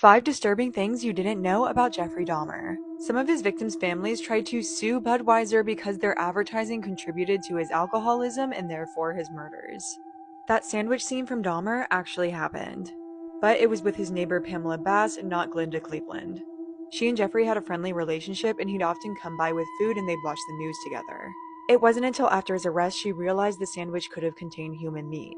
5 disturbing things you didn't know about Jeffrey Dahmer. Some of his victims' families tried to sue Budweiser because their advertising contributed to his alcoholism and therefore his murders. That sandwich scene from Dahmer actually happened, but it was with his neighbor Pamela Bass and not Glinda Cleveland. She and Jeffrey had a friendly relationship and he'd often come by with food and they'd watch the news together. It wasn't until after his arrest she realized the sandwich could have contained human meat.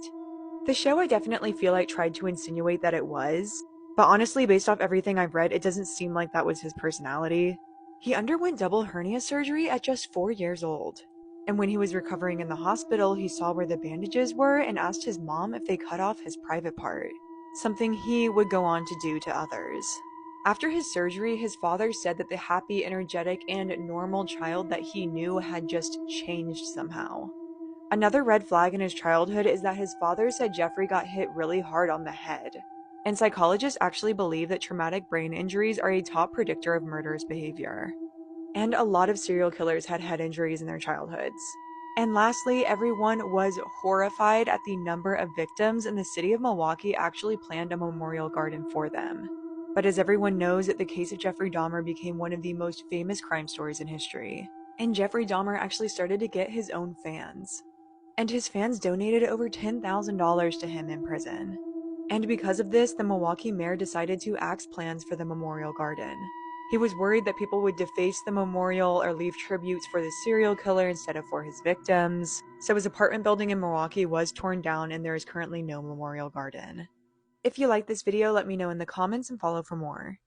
The show, I definitely feel like, tried to insinuate that it was, but honestly, based off everything I've read, it doesn't seem like that was his personality. He underwent double hernia surgery at just 4 years old. And when he was recovering in the hospital, he saw where the bandages were and asked his mom if they cut off his private part, something he would go on to do to others. After his surgery, his father said that the happy, energetic, and normal child that he knew had just changed somehow. Another red flag in his childhood is that his father said Jeffrey got hit really hard on the head. And psychologists actually believe that traumatic brain injuries are a top predictor of murderous behavior. And a lot of serial killers had head injuries in their childhoods. And lastly, everyone was horrified at the number of victims, and the city of Milwaukee actually planned a memorial garden for them. But as everyone knows, the case of Jeffrey Dahmer became one of the most famous crime stories in history. And Jeffrey Dahmer actually started to get his own fans. And his fans donated over $10,000 to him in prison. And because of this, the Milwaukee mayor decided to axe plans for the memorial garden. He was worried that people would deface the memorial or leave tributes for the serial killer instead of for his victims. So his apartment building in Milwaukee was torn down and there is currently no memorial garden. If you liked this video, let me know in the comments and follow for more.